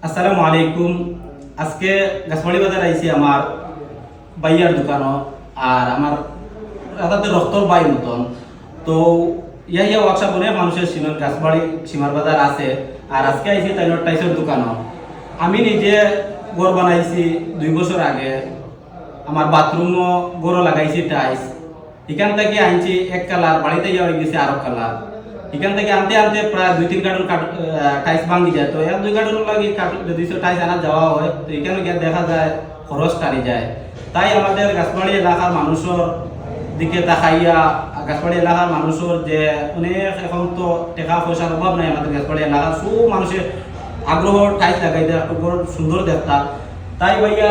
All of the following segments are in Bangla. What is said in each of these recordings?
আসসালামু আলাইকুম। আজকে গাছবাড়ি বাজার আইছি আমার বাইয়ার দোকানও। আর আমার তাতে রক্তর বাই মতন তো ইয়া ওয়ার্কশপ অনেক মানুষের সীমার গাছবাড়ি সীমার বাজার আছে। আর আজকে আইছি তাইনোর টাইসের দোকানও। আমি নিজে ঘর বানাইছি 2 বছর আগে। আমার বাথরুমও গড় লাগাইছি টাইস। এখান থেকে আনছি এক কালার, বাড়িতে ইয়া হয়ে গেছে আরো কালার। এখান থেকে আনতে আনতে প্রায় 2-3 কার্টন টাইস ভাঙি যায়। তো 1-2 কার্টন লাগে যদি টাইস আনা যাওয়া হয় তো এখানে গিয়ে দেখা যায় খরচ টানি যায়। তাই আমাদের গাছবাড়ি এলাকার মানুষের দিকে তাকাইয়া, গাছবাড়ি এলাকার মানুষের যে অনেক এখন তো টাকা পয়সার অভাব নাই, আমাদের গাছবাড়ি এলাকার সব মানুষের আগ্রহ টাইস লাগাইতে একটু সুন্দর দেখতা। তাই ভাইয়া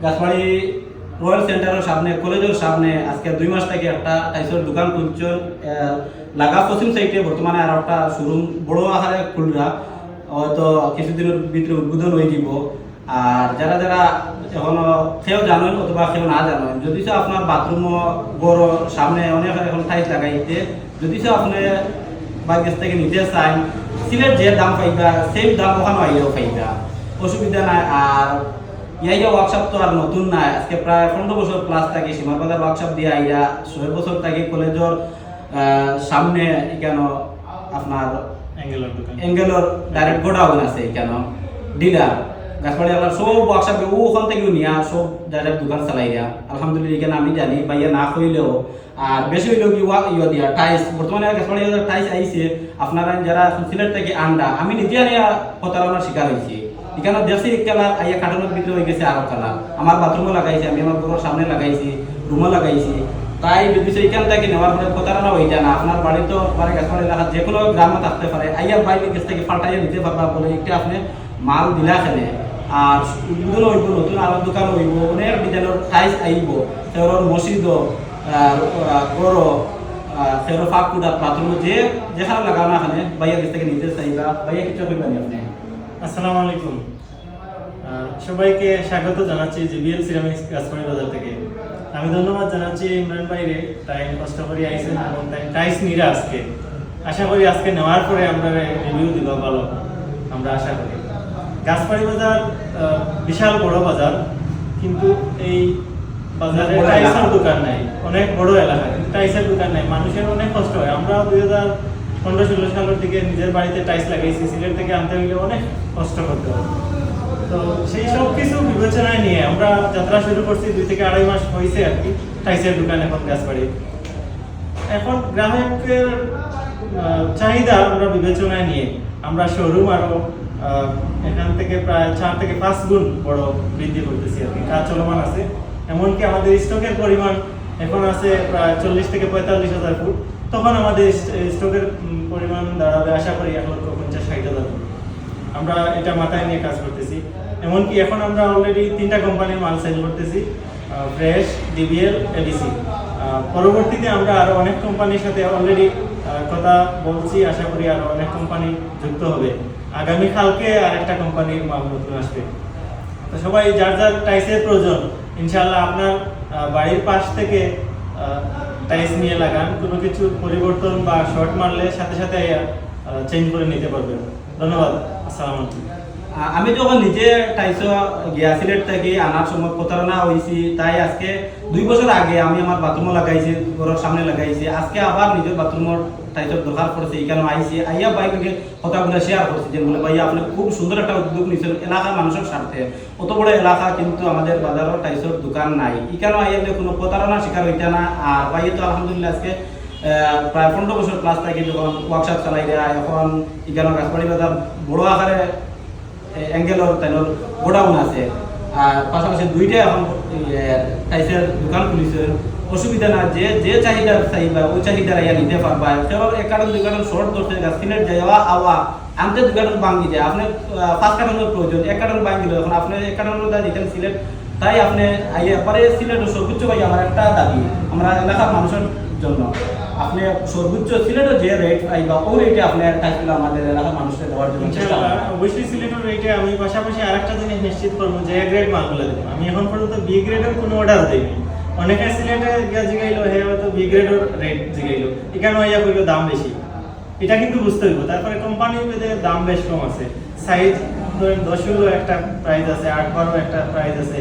গাছবাড়ি রয়্যাল সেন্টারের সামনে, কলেজের সামনে আজকে 2 মাস থেকে একটা টাইসের দোকান খুলছেন। লাগা পশ্চিম সাইডে বর্তমানে আর একটা শোরুম বড় আকারে খুলরা, হয়তো কিছুদিনের ভিতরে উদ্বোধন হয়ে দিব। আর যারা যারা এখনো কেউ জানেন অথবা কেউ না জানেন, যদি সে আপনার বাথরুম বড় সামনে অনেক এখন টাইস লাগাইতে, যদি সে আপনি বাইরের থেকে নিতে চান, সিলেট যে দাম পাইবা সেম দাম ওখানে আইলেও পাইবা, অসুবিধা নাই। আর ইয়া ওয়ার্কশপ তো আর নতুন নাই, আজকে প্রায় 15 বছর প্লাস থাকি সীমার বাজার ওয়ার্কশপ দিয়ে আইয়া 6 বছর থাকি কলেজের সামনে এখানে আপনার অ্যাঙ্গেলর ডাইরেক্ট গোডাউন আছে, এখানে ডিলার গাছবাড়ি আপনার সব ওয়ার্কশপ ওখান থেকে নিয়ে সব ডাইরেক্ট দোকান চালাইয়া আলহামদুলিল্লাহ। এখানে আমি জানি ভাইয়া না কইলেও আর বেশি হইলেও কি ইয়া দিয়া টাইস বর্তমানে গাছবাড়ি টাইস আইছে আপনারা যারা সিলেট থেকে আন্ডা, আমি নিজে আনিয়া প্রতারণার শিকার হয়েছি। এখানে দেখছি কালার আইয়া কার্টনের ভিতরে হয়ে গেছে আরো কালার। আমার বাথরুমও লাগাইছি, আমি আমার ঘরের সামনে লাগাইছি, রুমও লাগাইছি। তাই যদি এখান থেকে নেওয়ার পরে প্রতারণা হয়ে যায় না, আপনার বাড়ি তো মানে গাছবাড়ি এলাকার যে কোনো গ্রামে থাকতে পারে, আইয়া বাইরে কাছ থেকে পাল্টাইয়া নিতে পারবা বলে একটা আপনি মাল দিলা খেলে। আর উদ্বোধন হইব, নতুন আরো দোকান হইব, অনেক ডিজাইনের টাইস আইব, সেওর মসজিদ গড় সেওর ফাঁক কুড়া বাথরুম যে যেখানে লাগানো এখানে বাইয়া কাছ থেকে নিতে চাইবা। বাইয়া কিছু কইবেন আপনি? আসসালামু আলাইকুম, সবাইকে স্বাগত জানাচ্ছি জিবিএল সিরামিক্স গাছবাড়ি বাজার থেকে। আমি ধন্যবাদ জানাচ্ছি ইমরান ভাইরে, টাইম কষ্ট করে আইসেন এবং টাইস নিরা আজকে। আশা করি আজকে নেওয়ার পরে আমরা রিভিউ দিব ভালো, আমরা আশা করি। গাছবাড়ি বাজার বিশাল বড় বাজার, কিন্তু এই বাজারে টাইসের দোকান নাই। অনেক বড় এলাকা কিন্তু টাইসের দোকান নাই, মানুষের অনেক কষ্ট হয়। আমরা 2015-16 সালের দিকে নিজের বাড়িতে টাইস লাগাইছি, সিলেট থেকে আনতে হইলে অনেক কষ্ট করতে হয়। তো সেই সব কিছু বিবেচনায় নিয়ে আমরা যাত্রা শুরু করছি। 2 থেকে 2.5 মাস হয়েছে আর কি টাইসের দোকান এখন গাছবাড়ি। এখন গ্রাহকের চাহিদা আমরা বিবেচনায় নিয়ে আমরা শোরুম আরো এখান থেকে প্রায় 4 থেকে 5 গুণ বড় বৃদ্ধি করতেছি আর কি। কাজ চলমান আছে, এমনকি আমাদের স্টকের পরিমাণ এখন আছে প্রায় 40 থেকে 45 হাজার ফুট। তখন আমাদের স্টকের পরিমাণ দাঁড়াবে আশা করি 1,50,000-60,000 ফুট। আমরা এটা মাথায় নিয়ে কাজ করতেছি। এমনকি এখন আমরা অলরেডি 3টা কোম্পানির মাল সেল করতেছি, ফ্রেশ, ডিবিএল, এডিসি। পরবর্তীতে আমরা আরো অনেক কোম্পানির সাথে অলরেডি কথা বলছি, আশা করি আরো অনেক কোম্পানি যুক্ত হবে। আগামী কালকে আরেকটা কোম্পানির মাল নতুন আসবে। তো সবাই যার যার টাইসের প্রয়োজন ইনশাআল্লাহ আপনার বাড়ির পাশ থেকে টাইস নিয়ে লাগান, কোনো কিছু পরিবর্তন বা শর্ট মারলে সাথে সাথে চেঞ্জ করে নিতে পারবেন। ধন্যবাদ, আসসালামু আলাইকুম। আমি যখন নিজে টাইস গিয়া সিলেট থেকে আনার সময় প্রতারণা হয়েছি, তাই আজকে 2 বছর আগে আমি আমার বাথরুমও লাগাইছি, ঘরের সামনে লাগাইছি। আজকে আবার নিজের বাথরুমের টাইসের দরকার পড়ছে, এখানে আইছি। আইয়া বাইকে কথাগুলো শেয়ার করছি যে বলে ভাইয়া আপনি খুব সুন্দর একটা উদ্যোগ নিয়েছেন এলাকার মানুষের স্বার্থে। অত বড় এলাকা কিন্তু আমাদের বাজারের টাইসের দোকান নাই, এখানে আইয়া কোনো প্রতারণার শিকার হইতে না। আর ভাইয়া তো আলহামদুলিল্লাহ আজকে প্রায় 15 বছর প্লাস থাকি যখন ওয়ার্কশপ চালাই দেয়। এখন এখানে গাছবাড়ি বাজার বড় আকারে অ্যাঙ্গেলর তাইনোর গোডাউন আছে। আর পাশাপাশি 2টা এখন টাইসের দোকান খুলিছে। অসুবিধা না, যে যে চাহিদা চাইবা ওই চাহিদা ইয়া নিতে পারবা। সেবার 1 কার্টন 2 কার্টন শর্ট ধরতে সিলেট যাওয়া আওয়া আনতে 2 কার্টন ভাঙি যায়, আপনি 5 কার্টনের প্রয়োজন, 1 কার্টন ভাঙি দিল। এখন আপনি 1 কার্টনের দাম দিতেন সিলেট, তাই আপনি আইয়া পরে সিলেটের সর্বোচ্চ ভাই আমার একটা দাবি আমরা এলাকার মানুষের জন্য, আপনি সর্বোচ্চ সিলেটের যে রেট আইবা ওই রেটে আপনি টাইসগুলো আমাদের এলাকার মানুষকে দেওয়ার জন্য চেষ্টা করবেন। অবশ্যই সিলেটের রেটে আমি পাশাপাশি আরেকটা জিনিস নিশ্চিত করবো যে এ গ্রেড মালগুলো দেবো। আমি এখন পর্যন্ত বি গ্রেডের কোনো অর্ডার দিইনি। অনেকে সিলেটে গিয়া জিগাইলো, হে হয়তো বি গ্রেডের রেট জিগাইলো, এখানে হইয়া কইলো দাম বেশি। এটা কিন্তু বুঝতে হইব। তারপরে কোম্পানির দাম বেশ কম আছে, সাইজ ধরেন 10-16 একটা প্রাইজ আছে, 8-12 একটা প্রাইজ আছে,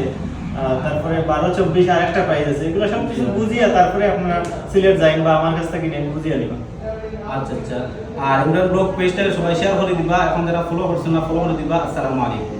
তারপরে 12-24 আর একটা প্রাইজ আছে। এগুলো সব কিছু বুঝিয়ে তারপরে আপনারা সিলেট যাইন বা আমার কাছ থেকে নিয়ে বুঝিয়ে নিবেন। আচ্ছা আচ্ছা। আর ইমরান ব্লগ পেজটাকে সবাই শেয়ার করে দিবা, এখন যারা ফলো করছেন না ফলো করে দিবা। আসসালামু আলাইকুম।